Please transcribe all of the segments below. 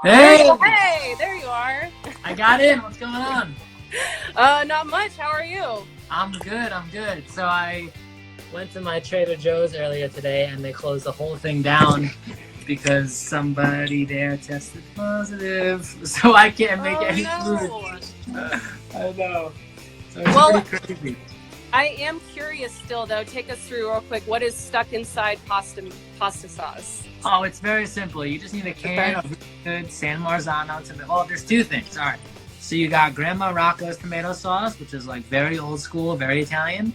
Hey, Hey, there you are. I got in. What's going on? Not much. How are you? I'm good. I'm good. So I went to my Trader Joe's earlier today, and they closed the whole thing down because somebody there tested positive. So I can't make Oh any food. no. I know. So it's Well, pretty crazy. I am curious still though. Take us through real quick. What is stuck inside pasta sauce? Oh, it's very simple. You just need a can of really good San Marzano tomato. Oh, there's two things. All right. So you got Grandma Rocco's tomato sauce, which is like very old school, very Italian.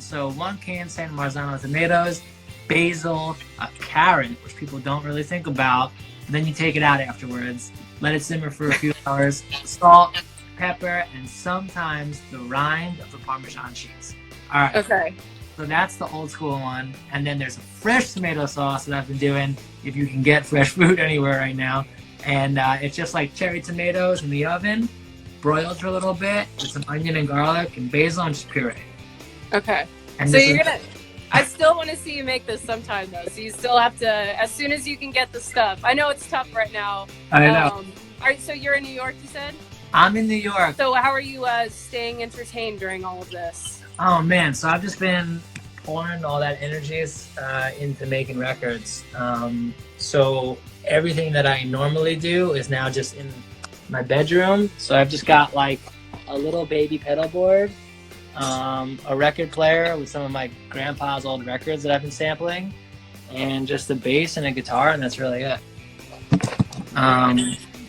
So 1 can San Marzano tomatoes, basil, a carrot, which people don't really think about. And then you take it out afterwards, let it simmer for a few hours, salt, pepper, and sometimes the rind of the Parmesan cheese. All right. Okay. So that's the old school one. And then there's a fresh tomato sauce that I've been doing, if you can get fresh food anywhere right now. And it's just like cherry tomatoes in the oven, broiled for a little bit, with some onion and garlic and basil and just puree. Okay. And So this you're is, gonna. I still want to see you make this sometime though. So you still have to, as soon as you can get the stuff. I know it's tough right now. I know. All right. So you're in New York, you said. I'm in New York. So how are you staying entertained during all of this? Oh man, so I've just been pouring all that energies into making records. So everything that I normally do is now just in my bedroom. So I've just got like a little baby pedal board, a record player with some of my grandpa's old records that I've been sampling, and just a bass and a guitar, and that's really it.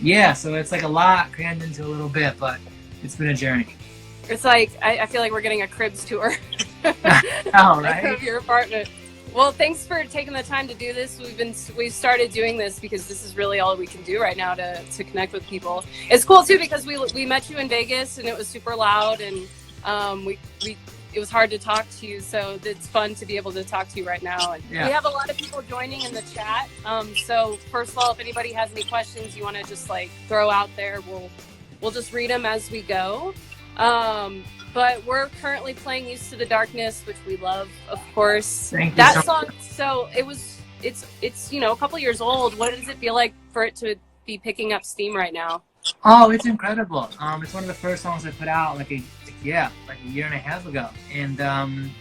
Yeah, so it's like a lot crammed into a little bit, but it's been a journey. It's like I feel like we're getting a Cribs tour. Oh, right? Of your apartment. Well, thanks for taking the time to do this. We've started doing this because this is really all we can do right now to connect with people. It's cool too because we met you in Vegas and it was super loud and it was hard to talk to you, so it's fun to be able to talk to you right now. And Yeah. we have a lot of people joining in the chat. So first of all, if anybody has any questions you want to just like throw out there, we'll just read them as we go. But we're currently playing Used to the Darkness, which we love, of course. Thank you That so song, so it's a couple years old. What does it feel like for it to be picking up steam right now? Oh, it's incredible. It's one of the first songs I put out like a year and a half ago. And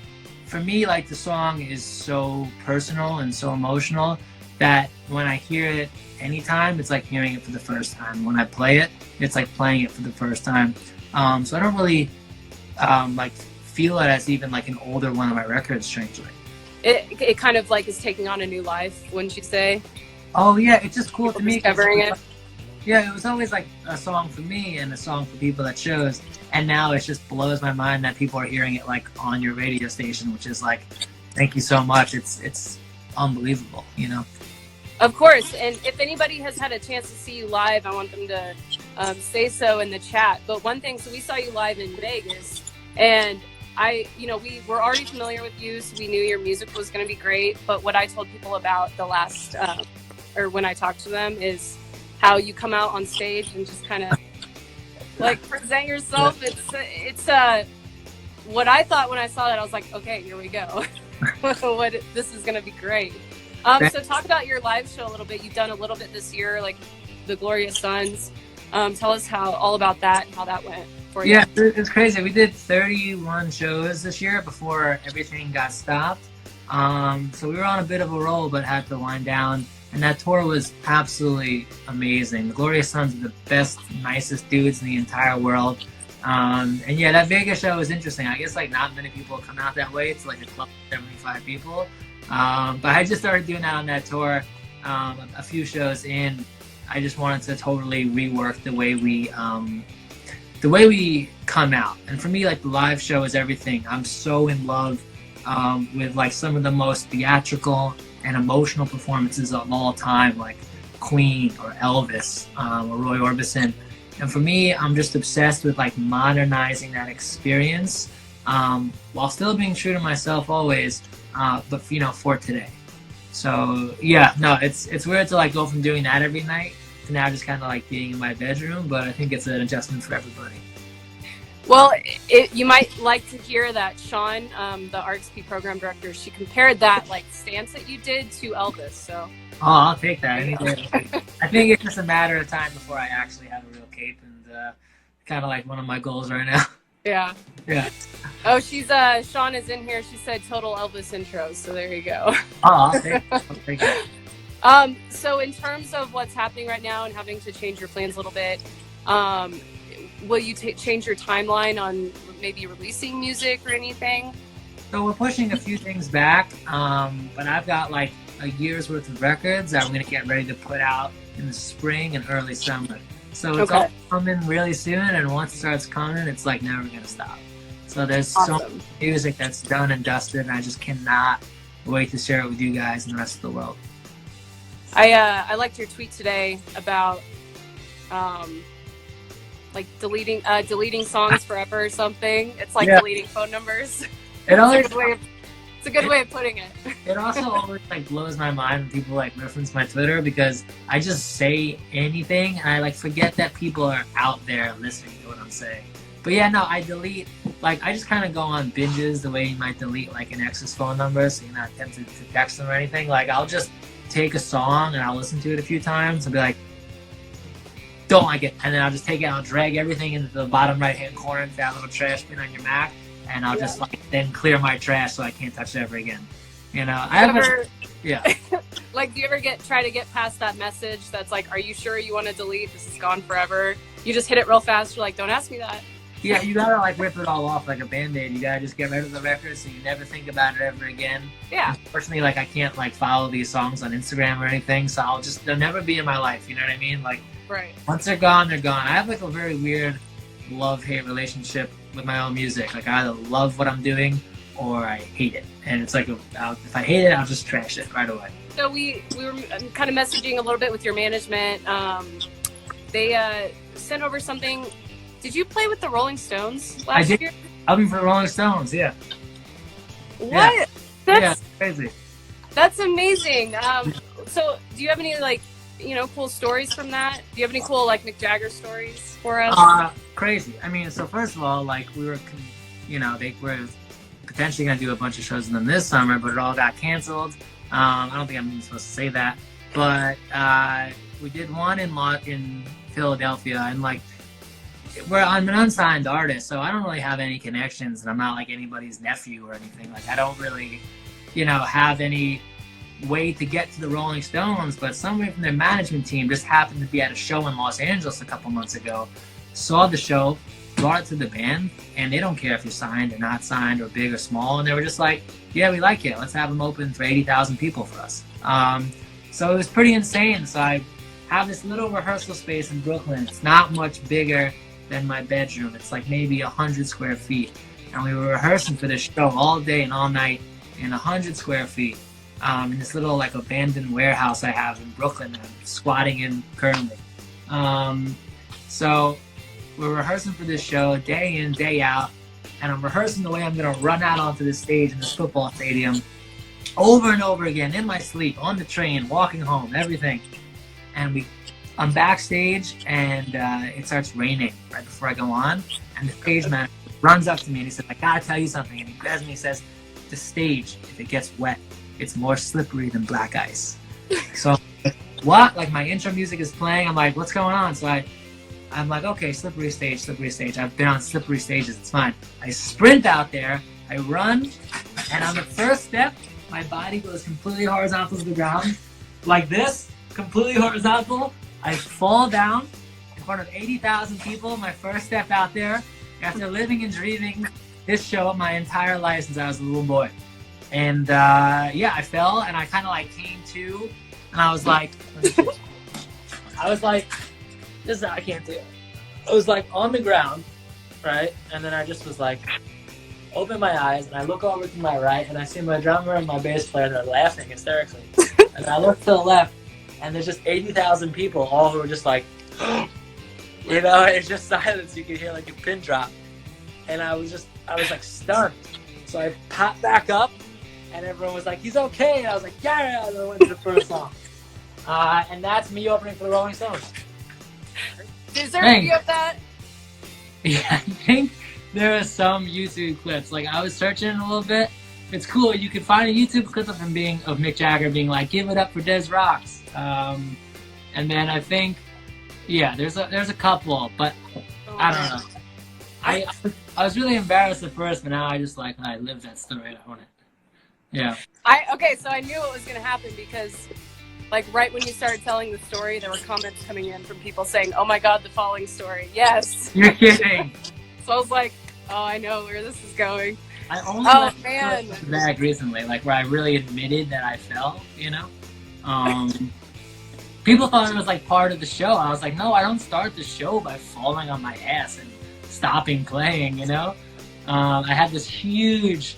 for me, like the song is so personal and so emotional that when I hear it anytime, it's like hearing it for the first time. When I play it, it's like playing it for the first time. So I don't really like feel it as even like an older one of my records, strangely. It kind of like is taking on a new life, wouldn't you say? Oh yeah, it's just cool People to me. discovering it. Yeah, it was always like a song for me and a song for people at shows, and now it just blows my mind that people are hearing it like on your radio station, which is like, thank you so much. It's unbelievable, you know. Of course, and if anybody has had a chance to see you live, I want them to say so in the chat. But one thing, so we saw you live in Vegas, and we were already familiar with you, so we knew your music was going to be great. But what I told people about the last, or when I talked to them, is how you come out on stage and just kind of like present yourself. It's what I thought when I saw that. I was like, okay, here we go. This is going to be great. So talk about your live show a little bit. You've done a little bit this year, like the Glorious Sons. Tell us all about that and how that went for you. Yeah, it's crazy. We did 31 shows this year before everything got stopped. So we were on a bit of a roll, but had to wind down. And that tour was absolutely amazing. The Glorious Sons are the best, nicest dudes in the entire world. And yeah, that Vegas show was interesting. I guess like not many people come out that way. It's like a club of 75 people. But I just started doing that on that tour. A few shows in, I just wanted to totally rework the way we come out. And for me, like the live show is everything. I'm so in love with like some of the most theatrical and emotional performances of all time, like Queen or Elvis or Roy Orbison. And for me, I'm just obsessed with like modernizing that experience while still being true to myself always, but for today. So yeah, no, it's weird to like go from doing that every night to now just kind of like being in my bedroom, but I think it's an adjustment for everybody. Well, you might like to hear that Sean, the RXP program director, she compared that like stance that you did to Elvis. So Oh, I'll take that. I think it's just a matter of time before I actually have a real cape, and kind of like one of my goals right now. Yeah. Yeah. Oh, she's Sean is in here. She said total Elvis intros. So there you go. Oh, thank you. So in terms of what's happening right now and having to change your plans a little bit, will you change your timeline on maybe releasing music or anything? So we're pushing a few things back, but I've got like a year's worth of records that I'm going to get ready to put out in the spring and early summer. So it's all coming really soon, and once it starts coming, it's like never going to stop. So there's so much music that's done and dusted, and I just cannot wait to share it with you guys and the rest of the world. I liked your tweet today about like deleting songs forever or something. It's like deleting phone numbers. It's a good way of putting it. It also always like blows my mind when people like reference my Twitter, because I just say anything and I like forget that people are out there listening to what I'm saying. But yeah, no, I delete, like I just kind of go on binges the way you might delete like an ex's phone number, so you're not tempted to text them or anything. Like I'll just take a song and I'll listen to it a few times and be like, don't like it, and then I'll just take it and I'll drag everything into the bottom right hand corner into that little trash bin on your Mac, and I'll just like then clear my trash so I can't touch it ever again. You know, Like, do you ever try to get past that message that's like, are you sure you want to delete? This is gone forever. You just hit it real fast. You're like, don't ask me that. Yeah, you gotta like rip it all off like a Band-Aid. You gotta just get rid of the record so you never think about it ever again. Yeah. Unfortunately, like I can't like follow these songs on Instagram or anything, so they'll never be in my life. You know what I mean? Like, once they're gone, they're gone. I have like a very weird love-hate relationship with my own music. Like I either love what I'm doing or I hate it, and it's like if I hate it, I'll just trash it right away. So we were kind of messaging a little bit with your management. They sent over something. Did you play with the Rolling Stones last year? Album for the Rolling Stones, yeah. What? Yeah, that's crazy. That's amazing. So do you have any like, cool stories from that? Do you have any cool like Mick Jagger stories for us? Crazy. I mean, so first of all, like they were potentially going to do a bunch of shows with them this summer, but it all got canceled. I don't think I'm even supposed to say that, but we did one in Philadelphia, and like I'm an unsigned artist, so I don't really have any connections, and I'm not like anybody's nephew or anything. Like I don't really, have any way to get to the Rolling Stones, but somebody from their management team just happened to be at a show in Los Angeles a couple months ago, saw the show, brought it to the band, and they don't care if you're signed or not signed or big or small, and they were just like, yeah, we like it, let's have them open for 80,000 people for us. So it was pretty insane. So I have this little rehearsal space in Brooklyn. It's not much bigger than my bedroom. It's like maybe 100 square feet, and we were rehearsing for this show all day and all night in 100 square feet in this little like abandoned warehouse I have in Brooklyn that I'm squatting in currently. So we're rehearsing for this show day in, day out, and I'm rehearsing the way I'm gonna run out onto this stage in this football stadium over and over again in my sleep, on the train, walking home, everything. And I'm backstage, and it starts raining right before I go on, and the stage manager runs up to me and he said, I gotta tell you something, and he grabs me and he says, the stage, if it gets wet, it's more slippery than black ice. So what? Like my intro music is playing, I'm like, what's going on? So I'm like, okay, slippery stage. I've been on slippery stages, it's fine. I sprint out there, I run, and on the first step, my body goes completely horizontal to the ground, like this, completely horizontal. I fall down in front of 80,000 people, my first step out there, after living and dreaming this show my entire life since I was a little boy. And I fell, and I kind of like came to, and I was like, I can't do it. I was like on the ground, right? And then I just was like, open my eyes, and I look over to my right, and I see my drummer and my bass player, and they're laughing hysterically. And I look to the left, and there's just 80,000 people, all who are just like, it's just silence. You can hear like a pin drop. And I was like stunned. So I popped back up, and everyone was like, he's okay. And I was like, yeah, and I went to the first song. And that's me opening for the Rolling Stones. Is there a video of that? Yeah, I think there are some YouTube clips. Like I was searching a little bit. It's cool. You can find a YouTube clip of Mick Jagger being like, give it up for Des Rocs. And then I think, yeah, there's a couple, but I don't know. I was really embarrassed at first, but now I just like I live that story. I want it. Yeah. Okay, so I knew it was gonna happen because, like, right when you started telling the story, there were comments coming in from people saying, "Oh my God, the following story." Yes. You're kidding. So I was like, "Oh, I know where this is going." I only man, back recently, like where I really admitted that I fell. People thought it was like part of the show. I was like, no, I don't start the show by falling on my ass and stopping playing. I had this huge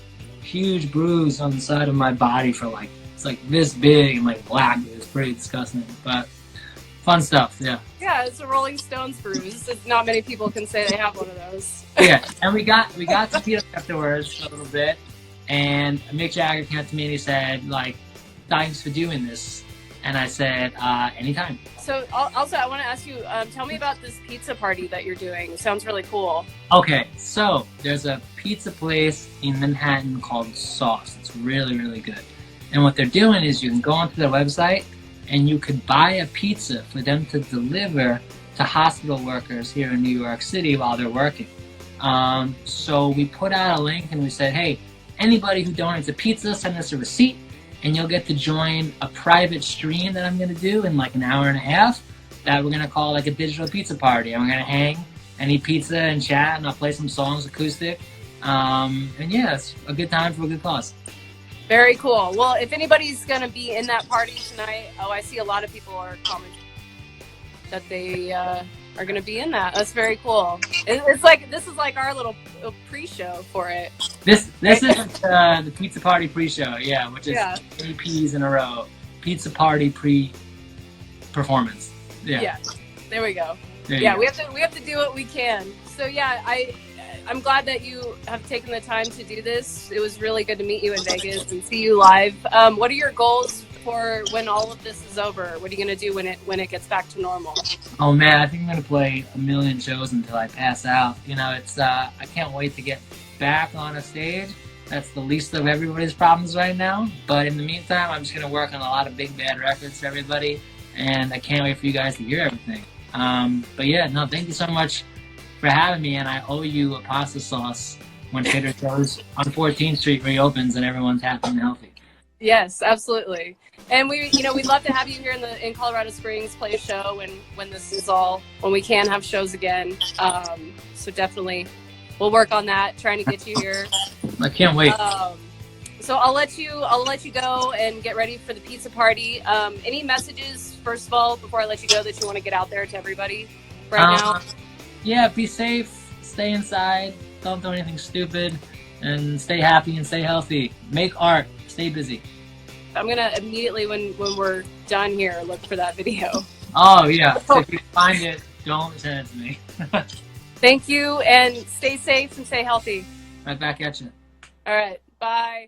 bruise on the side of my body for like, it's like this big and like black. It was pretty disgusting, but fun stuff. Yeah. Yeah, it's a Rolling Stones bruise. Not many people can say they have one of those. Yeah, and we got to meet up afterwards a little bit, and Mick Jagger came up to me and he said, like, thanks for doing this. And I said, anytime. So also, I want to ask you, tell me about this pizza party that you're doing. It sounds really cool. Okay, so there's a pizza place in Manhattan called Sauce. It's really, really good. And what they're doing is you can go onto their website and you could buy a pizza for them to deliver to hospital workers here in New York City while they're working. So we put out a link and we said, hey, anybody who donates a pizza, send us a receipt. And you'll get to join a private stream that I'm going to do in like an hour and a half that we're going to call like a digital pizza party. And we're going to hang and eat pizza and chat, and I'll play some songs acoustic. And yeah, it's a good time for a good cause. Very cool. Well, if anybody's going to be in that party tonight, I see a lot of people are commenting that they are going to be in that. That's very cool. It's like, this is like our little pre-show for it. This is the pizza party pre-show, yeah, which is APs in a row. Pizza party pre-performance. Yeah. There we go. We have to do what we can. So yeah, I'm glad that you have taken the time to do this. It was really good to meet you in Vegas and see you live. What are your goals for when all of this is over? What are you going to do when it gets back to normal? Oh man, I think I'm going to play a million shows until I pass out. It's I can't wait to get back on a stage. That's the least of everybody's problems right now. But in the meantime, I'm just going to work on a lot of big bad records for everybody, and I can't wait for you guys to hear everything. But yeah, no, thank you so much for having me, and I owe you a pasta sauce when Trader Joe's on 14th Street reopens and everyone's happy and healthy. Yes, absolutely. And we'd love to have you here in Colorado Springs, play a show when we can have shows again. So definitely, we'll work on that, trying to get you here. I can't wait. So I'll let you go and get ready for the pizza party. Any messages, first of all, before I let you go, that you want to get out there to everybody right now? Yeah, be safe, stay inside, don't do anything stupid, and stay happy and stay healthy. Make art, stay busy. I'm gonna immediately, when we're done here, look for that video. Oh yeah, if you find it, don't send it to me. Thank you, and stay safe and stay healthy. Right back at you. All right, bye.